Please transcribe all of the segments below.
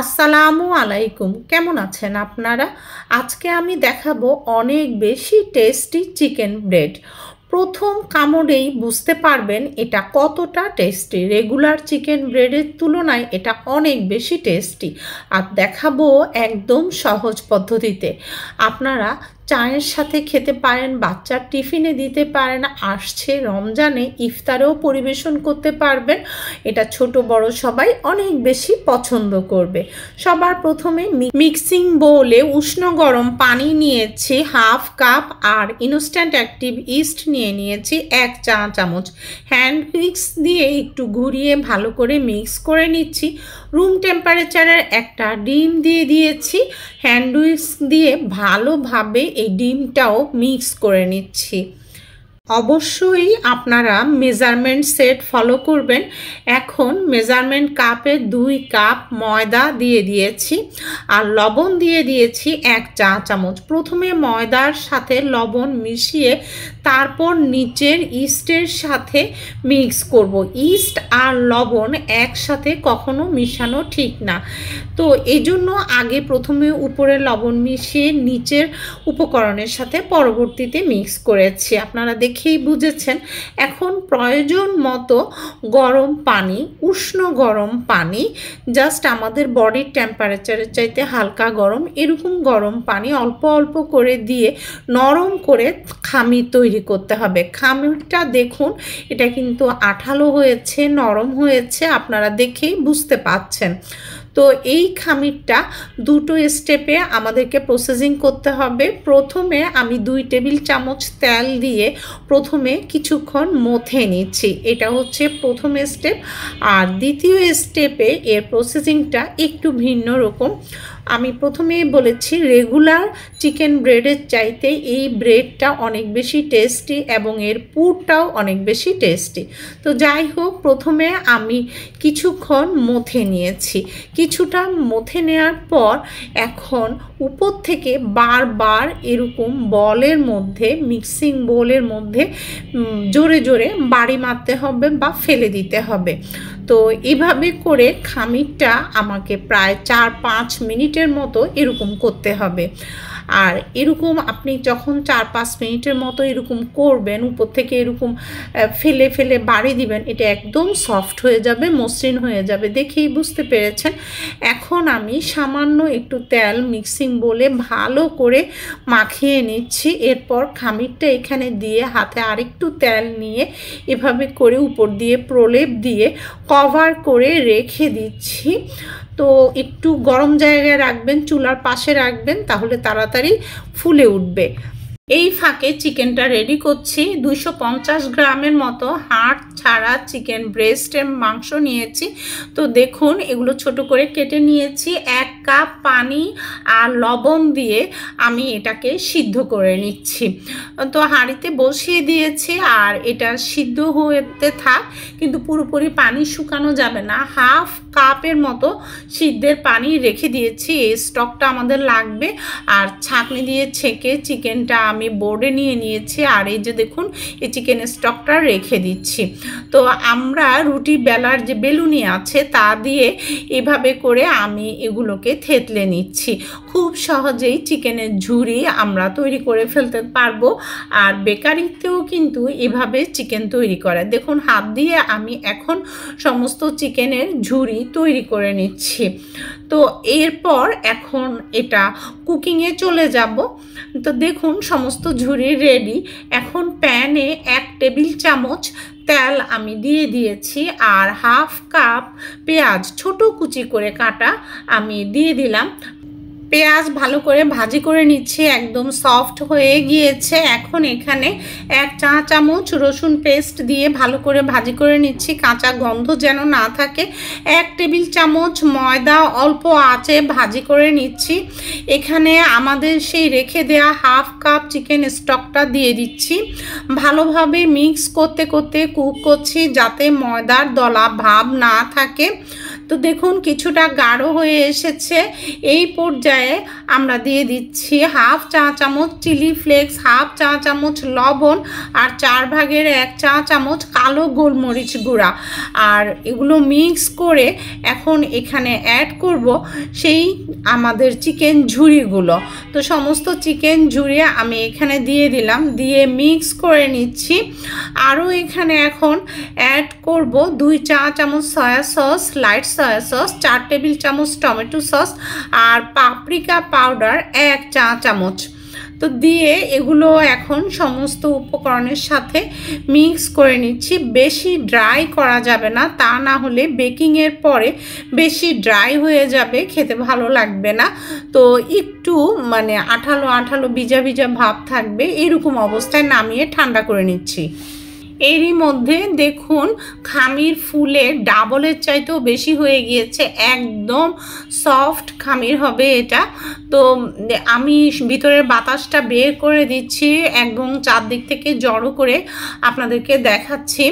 আসসালামু আলাইকুম, কেমন আছেন আপনারা? আজকে আমি দেখাবো অনেক বেশি টেস্টি চিকেন ব্রেড। প্রথম কামড়েই বুঝতে পারবেন এটা কতটা টেস্টি। রেগুলার চিকেন ব্রেডের তুলনায় এটা অনেক বেশি টেস্টি। আর দেখাবো একদম সহজ পদ্ধতিতে। আপনারা চায়ের সাথে খেতে পারেন, বাচ্চার টিফিনে দিতে পারেন, আসছে রমজানে ইফতারেও পরিবেশন করতে পারবেন। এটা ছোট বড় সবাই অনেক বেশি পছন্দ করবে। সবার প্রথমে মিক্সিং বোলে উষ্ণ গরম পানি নিয়েছি হাফ কাপ, আর ইনস্ট্যান্ট অ্যাক্টিভ ইস্ট নিয়েছি 1 চা চামচ। হ্যান্ড উইক্স দিয়ে একটু ঘুরিয়ে ভালো করে মিক্স করে নিচ্ছি। রুম টেম্পারেচারের একটা ডিম দিয়ে দিয়েছি। হ্যান্ড উইক্স দিয়ে ভালোভাবে এই ডিমটাও মিক্স করে নিচ্ছি। অবশ্যই আপনারা মেজারমেন্ট সেট ফলো করবেন। এখন মেজারমেন্ট কাপে 2 কাপ ময়দা দিয়ে দিয়েছি, আর লবণ দিয়ে দিয়েছি 1 চা চামচ। প্রথমে ময়দার সাথে লবণ মিশিয়ে তারপর নিচের ইস্টের সাথে মিক্স করব। ইস্ট আর লবণ একসাথে কখনো মিশানো ঠিক না, তো এই জন্য আগে প্রথমে উপরে লবণ মিশিয়ে নিচের উপকরণের সাথে পরবর্তীতে মিক্স করেছি। আপনারা দেখেই বুঝেছেন। এখন প্রয়োজন মতো গরম পানি, উষ্ণ গরম পানি, জাস্ট আমাদের বডির টেম্পারেচারের চাইতে হালকা গরম, এরকম গরম পানি অল্প অল্প করে দিয়ে নরম করে খামির তৈরি করতে হবে। খামিরটা দেখুন, এটা কিন্তু আঠালো হয়েছে, নরম হয়েছে, আপনারা দেখেই বুঝতে পাচ্ছেন। তো এই খামিরটা দুটো স্টেপে আমাদেরকে প্রসেসিং করতে হবে। প্রথমে আমি 2 টেবিল চামচ তেল দিয়ে প্রথমে কিছুক্ষণ মথে নিচ্ছি, এটা হচ্ছে প্রথম স্টেপ। আর দ্বিতীয় স্টেপে এর প্রসেসিংটা একটু ভিন্ন রকম। আমি প্রথমেই বলেছি রেগুলার চিকেন ব্রেডের চাইতে এই ব্রেডটা অনেক বেশি টেস্টি এবং এর পুরটাও অনেক বেশি টেস্টি। তো যাই হোক, প্রথমে আমি কিছুক্ষণ মথে নিয়েছি। কিছুটা মথে নেওয়ার পর এখন উপর থেকে বারবার এরকম বলের মধ্যে, মিক্সিং বোলের মধ্যে জোরে জোরে বাড়ি মারতে হবে বা ফেলে দিতে হবে। তো এভাবে করে খামিরটা আমাকে প্রায় 4-5 মিনিটের মতো এরকম করতে হবে। আর এরকম আপনি যখন 4-5 মিনিটের মতো এরকম করবেন, উপর থেকে এরকম ফেলে ফেলে বাড়ি দিবেন, এটা একদম সফট হয়ে যাবে, মসৃণ হয়ে যাবে। দেখেই বুঝতে পেরেছেন। এখন আমি সামান্য একটু তেল মিক্সিং বলে ভালো করে মাখিয়ে নিচ্ছি। এরপর খামিরটা এখানে দিয়ে হাতে আরেকটু তেল নিয়ে এভাবে করে উপর দিয়ে প্রলেপ দিয়ে কভার করে রেখে দিচ্ছি। তো একটু গরম জায়গায় রাখবেন, চুলার পাশে রাখবেন, তাহলে তাড়াতাড়ি ফুলে উঠবে। এই ফাঁকে চিকেনটা রেডি করছি। 250 গ্রামের মতো হাড় ছাড়া চিকেন ব্রেস্টের মাংস নিয়েছি। তো দেখুন, এগুলো ছোট করে কেটে নিয়েছি। 1 কাপ পানি আর লবণ দিয়ে আমি এটাকে সিদ্ধ করে নিচ্ছি। তো হাঁড়িতে বসিয়ে দিয়েছি, আর এটা সিদ্ধ হতে থাক, কিন্তু পুরোপুরি পানি শুকানো যাবে না। হাফ কাপের মতো সিদ্ধের পানি রেখে দিয়েছি, এই স্টকটা আমাদের লাগবে। আর ছাঁকনি দিয়ে ছেঁকে চিকেনটা আমি বোর্ডে নিয়ে নিয়েছি, আর এই যে দেখুন এই চিকেন স্টকটা রেখে দিচ্ছি। তো আমরা রুটি বেলার যে বেলুনি আছে তা দিয়ে এভাবে করে আমি এগুলোকে থেতলে নিচ্ছি। খুব সহজেই চিকেনের ঝুড়ি আমরা তৈরি করে ফেলতে পারবো। আর বেকারিতেও কিন্তু এভাবে চিকেন তৈরি করে। দেখুন, হাত দিয়ে আমি এখন সমস্ত চিকেনের ঝুড়ি তৈরি করে নিচ্ছি। তো এরপর এখন এটা কুকিংয়ে চলে যাব। তো দেখুন সমস্ত ঝুড়ি রেডি। এখন প্যানে 1 টেবিল চামচ তেল আমি দিয়ে দিয়েছি, আর হাফ কাপ পেঁয়াজ ছোট কুচি করে কাটা আমি দিয়ে দিলাম। পেঁয়াজ ভালো করে ভাজি করে নিচ্ছি, একদম সফট হয়ে গিয়েছে। এখন এখানে 1 চা চামচ রসুন পেস্ট দিয়ে ভালো করে ভাজি করে নিচ্ছি, কাঁচা গন্ধ যেন না থাকে। 1 টেবিল চামচ ময়দা অল্প আঁচে ভাজি করে নিচ্ছি। এখানে আমাদের সেই রেখে দেওয়া হাফ কাপ চিকেন স্টকটা দিয়ে দিচ্ছি। ভালোভাবে মিক্স করতে করতে কুক করছি, যাতে ময়দার দলা ভাব না থাকে। তো দেখুন কিছুটা গাঢ় হয়ে এসেছে। এই পর্যায়ে আমরা দিয়ে দিচ্ছি হাফ চা চামচ চিলি ফ্লেক্স, হাফ চা চামচ লবণ আর 4/1 চা চামচ কালো গোলমরিচ গুঁড়া। আর এগুলো মিক্স করে এখন এখানে অ্যাড করব সেই আমাদের চিকেন ঝুড়িগুলো। তো সমস্ত চিকেন ঝুড়ি আমি এখানে দিয়ে দিলাম, দিয়ে মিক্স করে নিচ্ছি। আরও এখানে এখন অ্যাড করব 2 চা চামচ soya sauce, light soya sauce, 4 table চামচ টমেটো সস আর পাপরিকা পাউডার 1 চা চামচ। তো দিয়ে এগুলো এখন সমস্ত উপকরণের সাথে মিক্স করে নিচ্ছি। বেশি ড্রাই করা যাবে না, তা না হলে বেকিংয়ের পরে বেশি ড্রাই হয়ে যাবে, খেতে ভালো লাগবে না। তো একটু মানে আঠালো আঠালো ভিজা ভিজা ভাব থাকবে, এরকম অবস্থায় নামিয়ে ঠান্ডা করে নিচ্ছি। এরই মধ্যে দেখুন খামির ফুলে ডাবলের চাইতেও বেশি হয়ে গিয়েছে, একদম সফট খামির হবে এটা। তো আমি ভিতরের বাতাসটা বের করে দিচ্ছি, একদম চারদিক থেকে জড়ো করে আপনাদেরকে দেখাচ্ছি।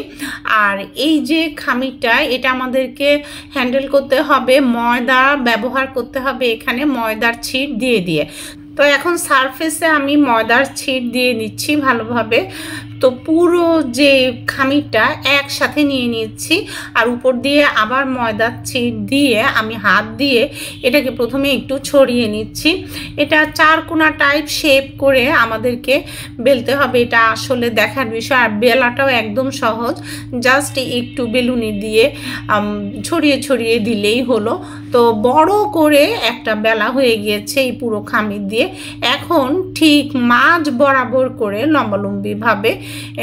আর এই যে খামিরটা, এটা আমাদেরকে হ্যান্ডেল করতে হবে, ময়দা ব্যবহার করতে হবে এখানে, ময়দার ছিট দিয়ে দিয়ে। তো এখন সারফেসে আমি ময়দার ছিট দিয়ে নিচ্ছি ভালোভাবে। তো পুরো যে খামিরটা একসাথে নিয়ে নিচ্ছি, আর উপর দিয়ে আবার ময়দার ছিট দিয়ে আমি হাত দিয়ে এটাকে প্রথমে একটু ছড়িয়ে নিচ্ছি। এটা 4 কোনা টাইপ শেপ করে আমাদেরকে বেলতে হবে, এটা আসলে দেখার বিষয়। আর বেলাটাও একদম সহজ, জাস্ট একটু বেলুনি দিয়ে ছড়িয়ে ছড়িয়ে দিলেই হলো। তো বড় করে একটা বেলা হয়ে গিয়েছে এই পুরো খামির দিয়ে। এখন ঠিক মাঝ বরাবর করে লম্বালম্বিভাবে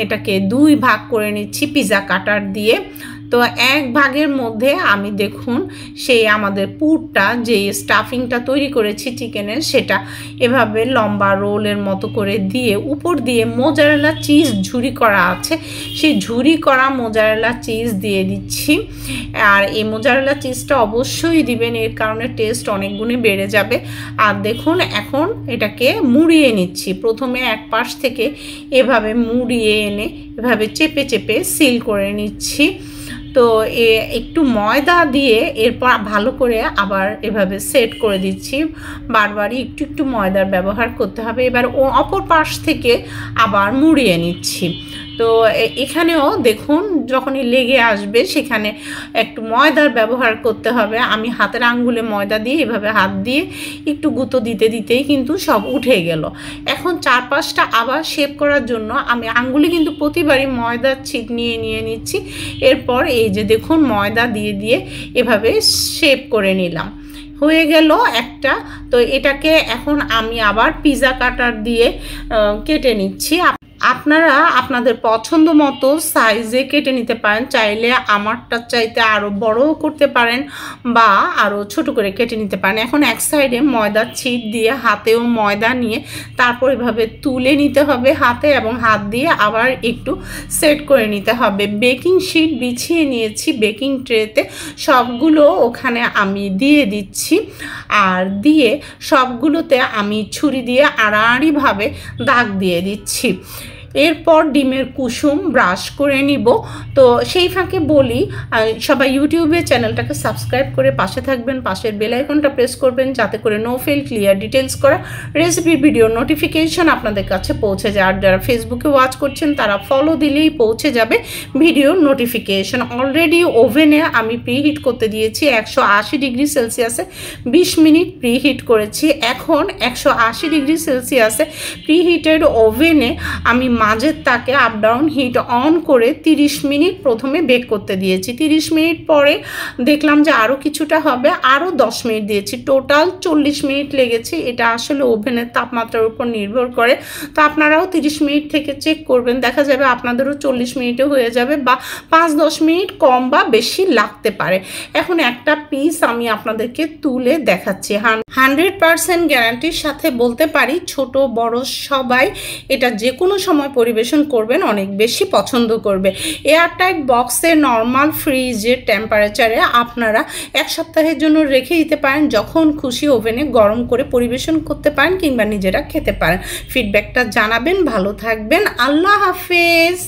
এটাকে 2 ভাগ করে নিচ্ছি পিৎজা কাটার দিয়ে। তো 1 ভাগের মধ্যে আমি দেখুন সেই আমাদের পুরটা, যে স্টাফিংটা তৈরি করেছি চিকেনের, সেটা এভাবে লম্বা রোলের মতো করে দিয়ে উপর দিয়ে মোজারেলা চিজ ঝুরি করা আছে, সেই ঝুরি করা মোজারেলা চিজ দিয়ে দিচ্ছি। আর এই মোজারেলা চিজটা অবশ্যই দিবেন, এর কারণে টেস্ট অনেক গুণে বেড়ে যাবে। আর দেখুন এখন এটাকে মুড়িয়ে নিচ্ছি, প্রথমে এক পাশ থেকে এভাবে মুড়িয়ে এনে এভাবে চেপে চেপে সিল করে নিচ্ছি। তো একটু ময়দা দিয়ে এরপর ভালো করে আবার এভাবে সেট করে দিচ্ছি, বারবারই একটু একটু ময়দার ব্যবহার করতে হবে। এবার অপর পাশ থেকে আবার মুড়িয়ে নিচ্ছি। তো এখানেও দেখুন যখনই লেগে আসবে সেখানে একটু ময়দার ব্যবহার করতে হবে। আমি হাতের আঙ্গুলে ময়দা দিয়ে এভাবে হাত দিয়ে একটু গুঁতো দিতে দিতেই কিন্তু সব উঠে গেল। এখন 4-5টা আবার শেপ করার জন্য আমি আঙ্গুলে কিন্তু প্রতিবারই ময়দার ছিট নিয়ে নিচ্ছি। এরপর এই যে দেখুন ময়দা দিয়ে দিয়ে এভাবে শেপ করে নিলাম, হয়ে গেল একটা। তো এটাকে এখন আমি আবার পিৎজা কাটার দিয়ে কেটে নিচ্ছি। আপনারা আপনাদের পছন্দ মতো সাইজে কেটে নিতে পারেন, চাইলে আমারটার চাইতে আরও বড়ও করতে পারেন বা আরও ছোট করে কেটে নিতে পারেন। এখন এক সাইডে ময়দার ছিট দিয়ে হাতেও ময়দা নিয়ে তারপর এভাবে তুলে নিতে হবে হাতে, এবং হাত দিয়ে আবার একটু সেট করে নিতে হবে। বেকিং শিট বিছিয়ে নিয়েছি বেকিং ট্রেতে, সবগুলো ওখানে আমি দিয়ে দিচ্ছি। আর দিয়ে সবগুলোতে আমি ছুরি দিয়ে আড়াআড়িভাবে দাগ দিয়ে দিচ্ছি। এরপর ডিমের কুসুম ব্রাশ করে নিব। তো সেই ফাঁকে বলি, সবাই ইউটিউবে চ্যানেলটাকে সাবস্ক্রাইব করে পাশে থাকবেন, পাশের বেল আইকনটা প্রেস করবেন যাতে করে নো ফেল ক্লিয়ার ডিটেলস করা রেসিপির ভিডিও নোটিফিকেশন আপনাদের কাছে পৌঁছে যায়। আর যারা ফেসবুকে ওয়াচ করছেন তারা ফলো দিলেই পৌঁছে যাবে ভিডিও নোটিফিকেশন। অলরেডি ওভেনে আমি প্রিহিট করতে দিয়েছি 180 ডিগ্রি সেলসিয়াসে 20 মিনিট প্রিহিট করেছি। এখন 180 ডিগ্রি সেলসিয়াসে প্রিহিটেড ওভেনে আমি মাঝের তাকে আপ ডাউন হিট অন করে 30 মিনিট প্রথমে বেক করতে দিয়েছি। 30 মিনিট পরে দেখলাম যে আরও কিছুটা হবে, আরও 10 মিনিট দিয়েছি, টোটাল 40 মিনিট লেগেছে। এটা আসলে ওভেনের তাপমাত্রার উপর নির্ভর করে। তো আপনারাও 30 মিনিট থেকে চেক করবেন, দেখা যাবে আপনাদেরও 40 মিনিটে হয়ে যাবে, বা 5-10 মিনিট কম বা বেশি লাগতে পারে। এখন একটা পিস আমি আপনাদেরকে তুলে দেখাচ্ছি। 100% গ্যারান্টির সাথে বলতে পারি ছোট বড় সবাই এটা যে কোনো সময় পরিবেশন করবেন, অনেক বেশি পছন্দ করবে। এয়ারটাইট বক্সে নর্মাল ফ্রিজের টেম্পারেচারে আপনারা 1 সপ্তাহের জন্য রেখে দিতে পারেন, যখন খুশি ওভেনে গরম করে পরিবেশন করতে পারেন কিংবা নিজেরা খেতে পারেন। ফিডব্যাকটা জানাবেন। ভালো থাকবেন, আল্লাহ হাফেজ।